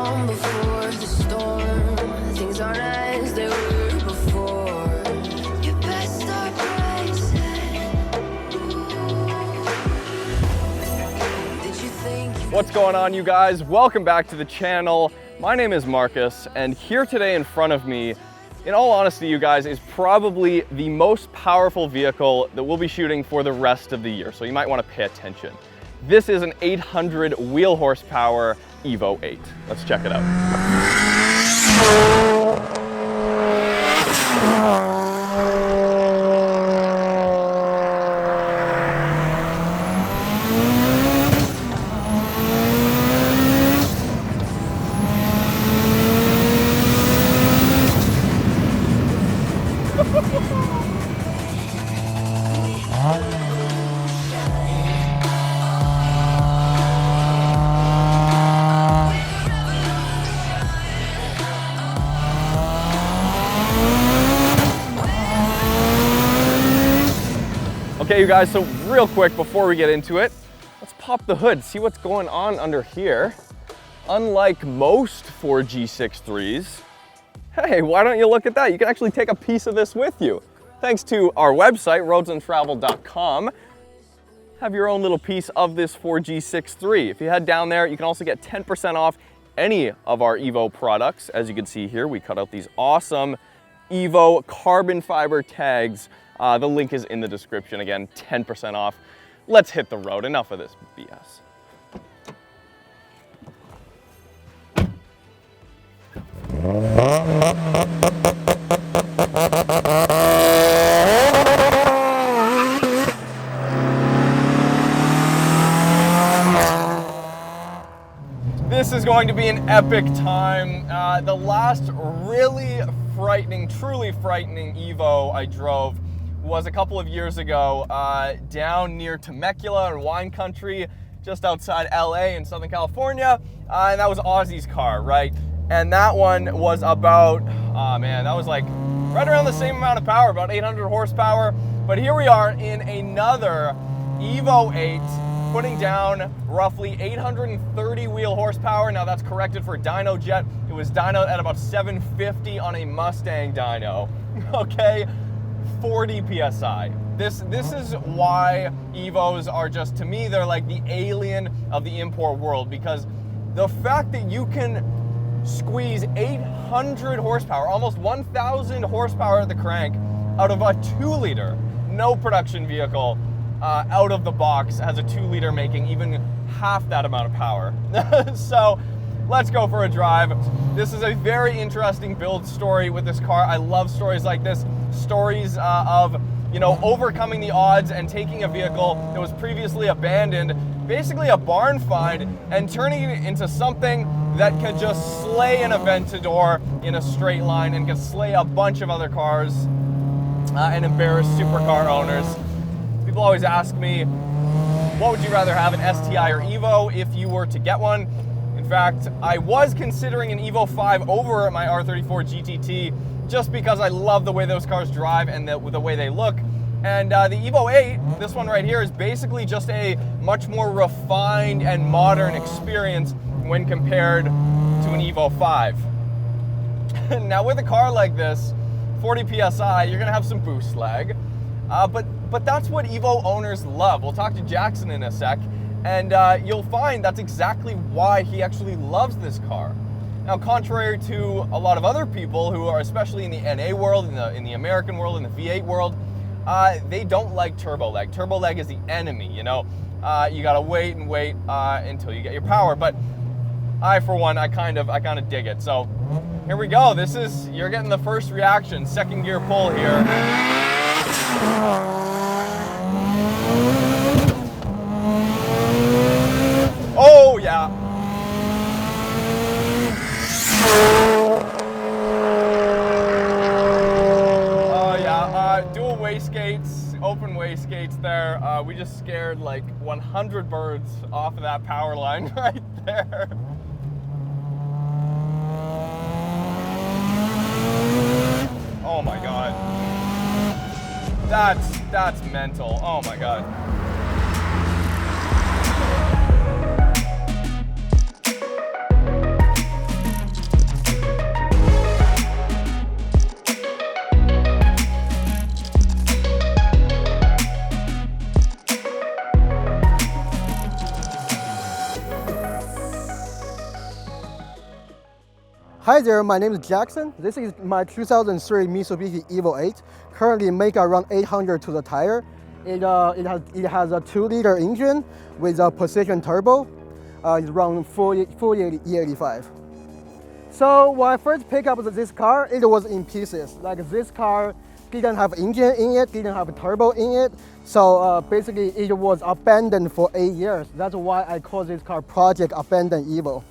calm before the storm. Things aren't as they were before. You best start bracing. Did you think you What's going on, you guys? Welcome back to the channel. My name is Marcus, and here today in front of me, in all honesty, you guys, is probably the most powerful vehicle that we'll be shooting for the rest of the year, so you might want to pay attention. This is an 800 wheel horsepower Evo 8. Let's check it out. Okay, you guys, so real quick before we get into it, let's pop the hood, see what's going on under here. Unlike most 4G63s, hey, why don't you look at that? You can actually take a piece of this with you. Thanks to our website, roadsuntraveled.com, have your own little piece of this 4G63. If you head down there, you can also get 10% off any of our Evo products. As you can see here, we cut out these awesome Evo carbon fiber tags. The link is in the description. Again, 10% off. Let's hit the road. Enough of this BS. This is going to be an epic time. The last really frightening, truly frightening Evo I drove was a couple of years ago down near Temecula and wine country, just outside LA in Southern California, and that was Ozzy's car, right? And that one was about, oh man, that was like right around the same amount of power, about 800 horsepower. But here we are in another Evo 8, putting down roughly 830 wheel horsepower. Now that's corrected for dyno jet. It was dynoed at about 750 on a Mustang dyno, okay? 40 PSI. This is why Evos are just, to me, they're like the alien of the import world, because the fact that you can squeeze 800 horsepower, almost 1,000 horsepower at the crank out of a 2-liter, no production vehicle out of the box has a 2-liter making even half that amount of power. So let's go for a drive. This is a very interesting build story with this car. I love stories like this, stories of, you know, overcoming the odds and taking a vehicle that was previously abandoned, basically a barn find, and turning it into something that can just slay an Aventador in a straight line and can slay a bunch of other cars and embarrass supercar owners. People always ask me, what would you rather have, an STI or Evo if you were to get one? In fact, I was considering an Evo 5 over my R34 GTT just because I love the way those cars drive and the way they look. And the Evo 8, this one right here, is basically just a much more refined and modern experience when compared to an Evo 5. Now with a car like this, 40 PSI, you're gonna have some boost lag, but that's what Evo owners love. We'll talk to Jackson in a sec, and you'll find that's exactly why he actually loves this car. Now, contrary to a lot of other people who are, especially in the NA world, in the American world, in the V8 world, they don't like turbo lag. Turbo lag is the enemy, you know? You gotta wait and wait until you get your power. But I, for one, I kind of dig it. So here we go. You're getting the first reaction, second gear pull here. Oh yeah. Oh yeah, dual wastegates, open wastegates there. We just scared like 100 birds off of that power line right there. Oh my God. That's mental. Oh my God. Hi there, my name is Jackson. This is my 2003 Mitsubishi Evo 8. Currently make around 800 to the tire. It has a 2-liter engine with a precision turbo. It's around 40 E85. So when I first picked up this car, it was in pieces. Like this car didn't have engine in it, didn't have a turbo in it. So basically it was abandoned for 8 years. That's why I call this car Project Abandoned Evo.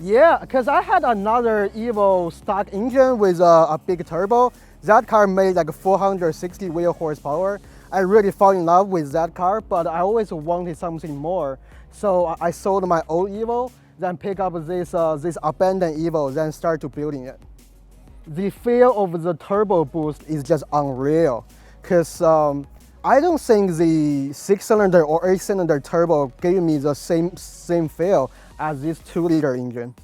Yeah, because I had another Evo stock engine with a big turbo. That car made like 460 wheel horsepower. I really fell in love with that car, but I always wanted something more. So I sold my old Evo, then pick up this abandoned Evo, then start to building it. The feel of the turbo boost is just unreal, because I don't think the 6-cylinder or 8-cylinder turbo gave me the same feel as this 2-liter engine.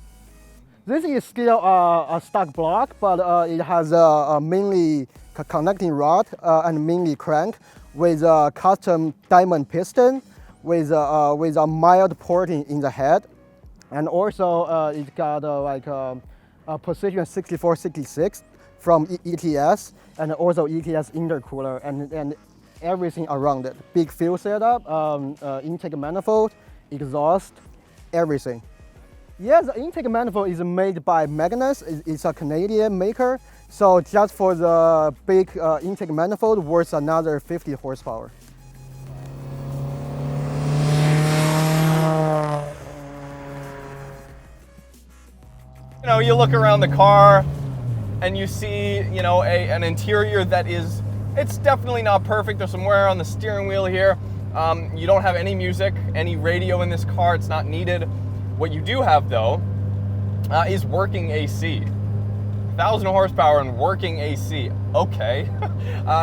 This is still a stock block, but it has a mainly connecting rod and mainly crank with a custom diamond piston with a mild porting in the head. And also it's got a precision 6466 from ETS, and also ETS intercooler and everything around it. Big fuel setup, intake manifold, exhaust, everything. Yeah, the intake manifold is made by Magnus. It's a Canadian maker. So just for the big intake manifold, worth another 50 horsepower. You know, you look around the car and you see, you know, an interior that is, it's definitely not perfect. There's some wear on the steering wheel here. You don't have any music, any radio in this car. It's not needed. What you do have, though, is working AC. 1,000 horsepower and working AC. Okay.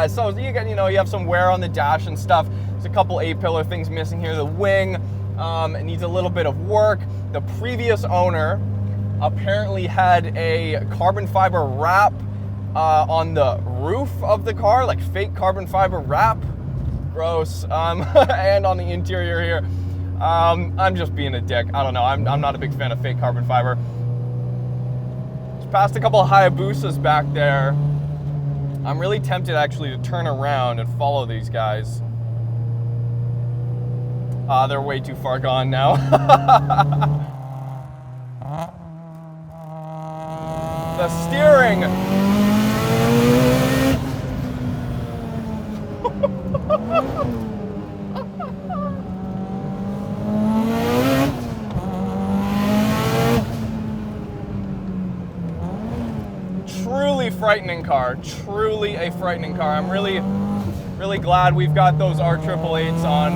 So you get, you know, you have some wear on the dash and stuff. There's a couple A-pillar things missing here. The wing it needs a little bit of work. The previous owner apparently had a carbon fiber wrap on the roof of the car, like fake carbon fiber wrap. Gross. And on the interior here. I'm just being a dick. I don't know. I'm not a big fan of fake carbon fiber. Just passed a couple of Hayabusas back there. I'm really tempted actually to turn around and follow these guys. They're way too far gone now. The steering. Truly frightening car. Truly a frightening car. I'm really glad we've got those R888s on.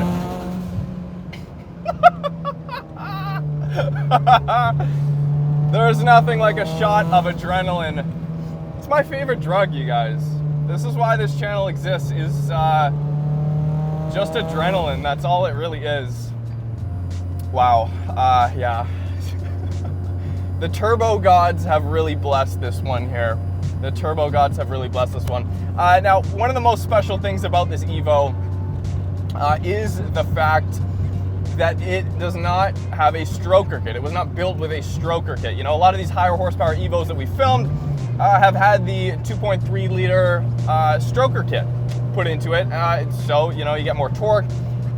There's nothing like a shot of adrenaline. It's my favorite drug, you guys. This is why this channel exists, is just adrenaline. That's all it really is. Wow. Yeah. The turbo gods have really blessed this one here. The turbo gods have really blessed this one. Now, one of the most special things about this Evo is the fact that it does not have a stroker kit. It was not built with a stroker kit. You know, a lot of these higher horsepower Evos that we filmed have had the 2.3 liter stroker kit put into it. So, you know, you get more torque,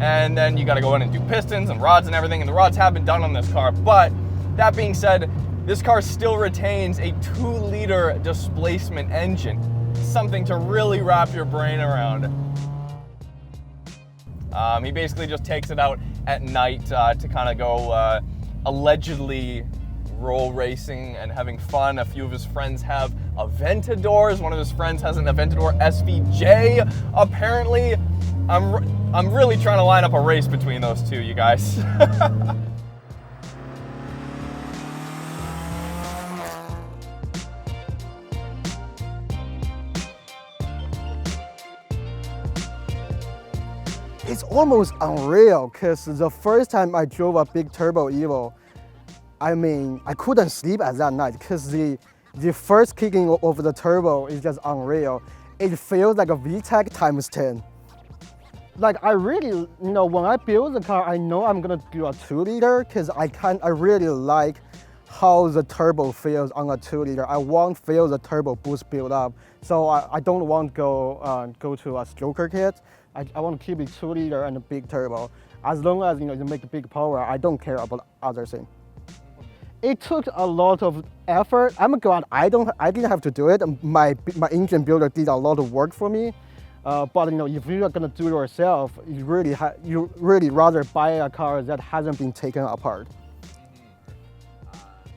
and then you gotta go in and do pistons and rods and everything, and the rods have been done on this car. But that being said, this car still retains a 2-liter displacement engine. Something to really wrap your brain around. He basically just takes it out at night to kind of go allegedly roll racing and having fun. A few of his friends have Aventadors. One of his friends has an Aventador SVJ, apparently. I'm really trying to line up a race between those two, you guys. It's almost unreal, because the first time I drove a big turbo Evo, I mean, I couldn't sleep at that night, because the first kicking of the turbo is just unreal. It feels like a VTEC times 10. Like, I really, you know, when I build the car, I know I'm gonna do a 2-liter, because I really like how the turbo feels on a 2-liter. I won't feel the turbo boost build up. So I don't want to go to a stroker kit. I want to keep it 2-liter and a big turbo. As long as you make a big power, I don't care about other things. It took a lot of effort. I'm glad I didn't have to do it. My engine builder did a lot of work for me. But if you're gonna do it yourself, you really rather buy a car that hasn't been taken apart.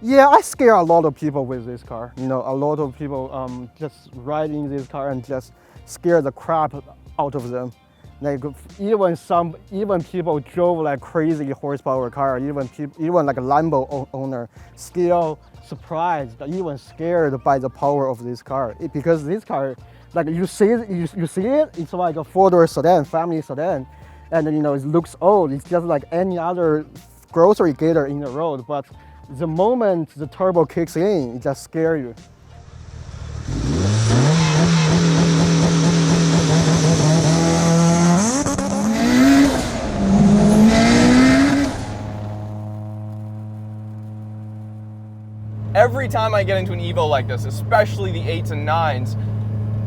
Yeah, I scare a lot of people with this car. A lot of people just riding this car and just scare the crap out of them. Like even people drove like crazy horsepower car, even like a Lambo owner, still surprised, even scared by the power of this car. Because this car, like you see it, it's like a 4-door sedan, family sedan, and it looks old. It's just like any other grocery gator in the road. But the moment the turbo kicks in, it just scares you. Every time I get into an Evo like this, especially the 8s and 9s,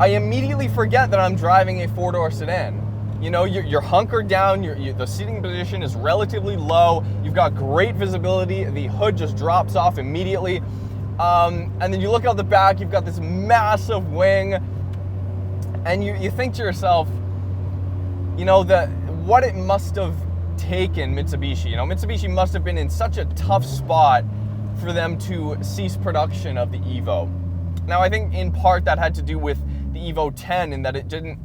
I immediately forget that I'm driving a 4-door sedan. You're hunkered down, the seating position is relatively low, you've got great visibility, the hood just drops off immediately, and then you look out the back, you've got this massive wing, and you think to yourself, that what it must have taken Mitsubishi. Mitsubishi must have been in such a tough spot for them to cease production of the Evo. Now, I think in part that had to do with the Evo 10 in that it didn't,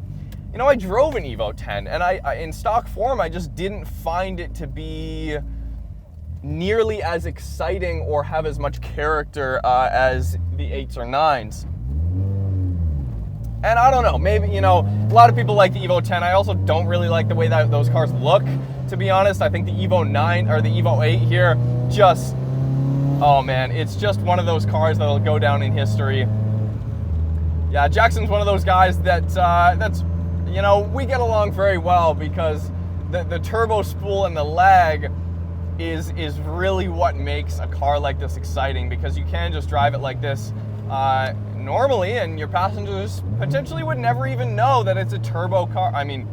I drove an Evo 10 and I in stock form, I just didn't find it to be nearly as exciting or have as much character as the 8s or 9s. And I don't know, maybe, a lot of people like the Evo 10. I also don't really like the way that those cars look, to be honest. I think the Evo 9 or the Evo 8 here just, oh man, it's just one of those cars that'll go down in history. Yeah, Jackson's one of those guys that's we get along very well because the turbo spool and the lag is really what makes a car like this exciting, because you can just drive it like this normally and your passengers potentially would never even know that it's a turbo car. I mean,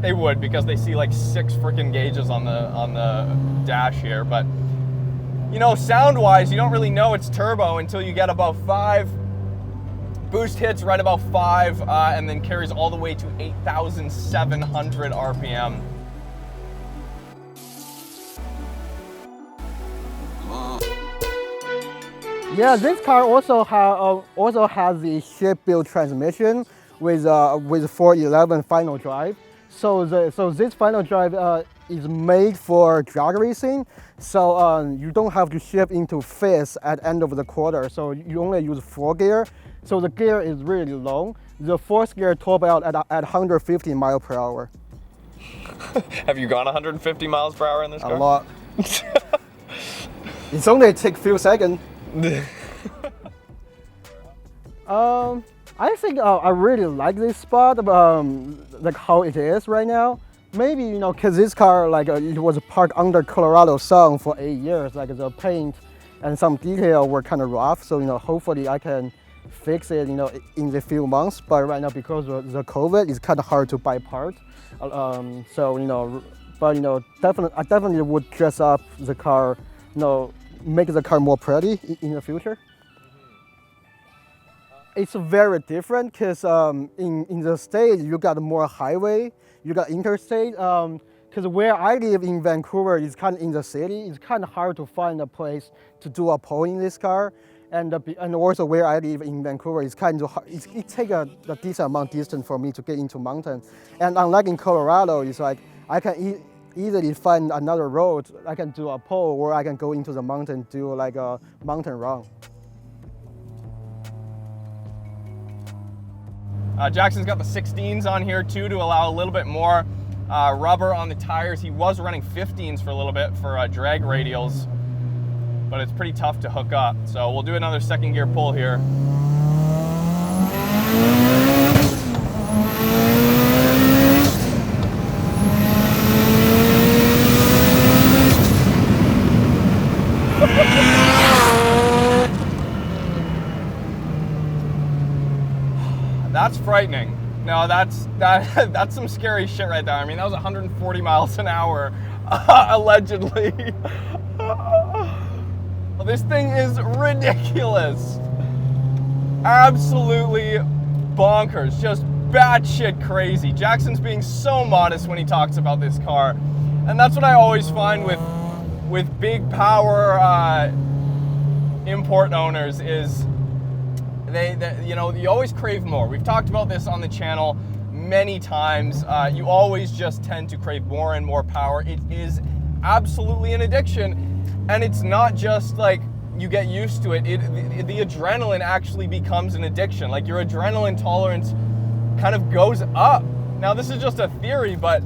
they would, because they see like 6 freaking gauges on the dash here, but sound-wise, you don't really know it's turbo until you get about 5. Boost hits right about 5, and then carries all the way to 8,700 RPM. Yeah, this car also has the ship-built transmission with 411 final drive. So this final drive is made for drag racing. So you don't have to shift into fifth at end of the quarter. So you only use 4 gear. So the gear is really long. The 4th gear top out at 150 miles per hour. Have you gone 150 miles per hour in this car? A lot. It's only take few seconds. I think I really like this spot, like how it is right now. Maybe, because this car, like it was parked under Colorado sun for 8 years, like the paint and some detail were kind of rough. So, hopefully I can fix it, in the few months. But right now, because of the COVID, it's kind of hard to buy parts. So, but I definitely would dress up the car, make the car more pretty in the future. It's very different because in the state you got more highway, you got interstate. Because where I live in Vancouver is kind of in the city. It's kind of hard to find a place to do a pull in this car. And also where I live in Vancouver, it's kind of hard. It takes a decent amount of distance for me to get into mountain. And unlike in Colorado, it's like I can easily find another road. I can do a pull, or I can go into the mountain, do like a mountain run. Jackson's got the 16s on here too to allow a little bit more rubber on the tires. He was running 15s for a little bit for drag radials, but it's pretty tough to hook up. So we'll do another 2nd gear pull here. That's frightening. No, that's some scary shit right there. I mean, that was 140 miles an hour, allegedly. This thing is ridiculous. Absolutely bonkers. Just batshit crazy. Jackson's being so modest when he talks about this car. And that's what I always find with big power import owners is they you know, you always crave more. We've talked about this on the channel many times. You always just tend to crave more and more power. It is absolutely an addiction. And it's not just like you get used to it. The adrenaline actually becomes an addiction. Like your adrenaline tolerance kind of goes up. Now this is just a theory, but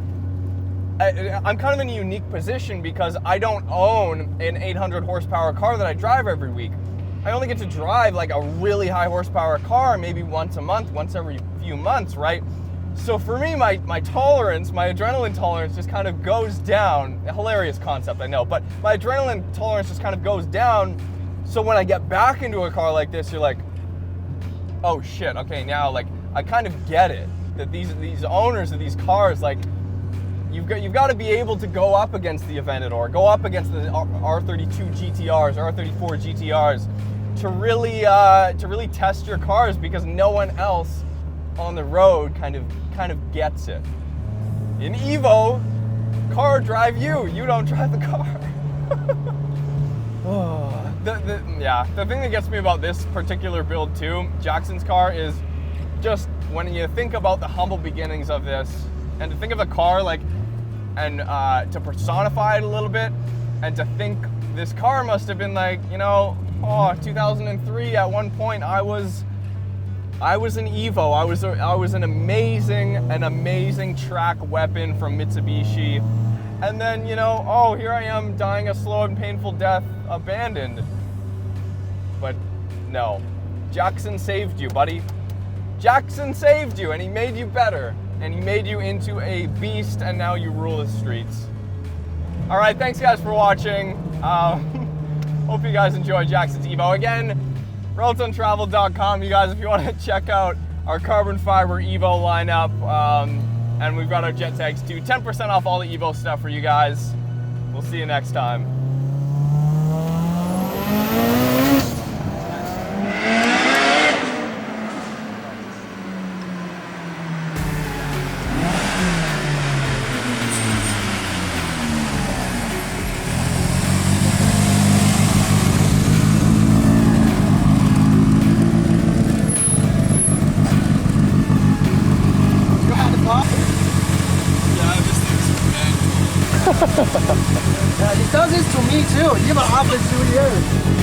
I'm kind of in a unique position because I don't own an 800 horsepower car that I drive every week. I only get to drive like a really high horsepower car maybe once a month, once every few months, right? So for me, my tolerance, my adrenaline tolerance just kind of goes down. A hilarious concept, I know, but my adrenaline tolerance just kind of goes down. So when I get back into a car like this, you're like, oh shit, okay, now like I kind of get it. That these owners of these cars, like you've got to be able to go up against the Aventador, go up against the R32 GTRs, R34 GTRs, to really test your cars, because no one else on the road kind of gets it. In Evo, car drive you. You don't drive the car. The thing that gets me about this particular build too, Jackson's car, is just when you think about the humble beginnings of this, and to think of the car like, and to personify it a little bit, and to think this car must have been like, you know, 2003 at one point I was an Evo. I was an amazing track weapon from Mitsubishi. And then, you know, oh, here I am dying a slow and painful death, abandoned. But no, Jackson saved you, buddy. Jackson saved you, and he made you better. And he made you into a beast, and now you rule the streets. All right, thanks guys for watching. Hope you guys enjoyed Jackson's Evo. Again, roadsuntraveled.com, you guys, if you want to check out our carbon fiber Evo lineup. And we've got our jet tags too. 10% off all the Evo stuff for you guys. We'll see you next time. Yeah, he does this to me too, even after 2 years.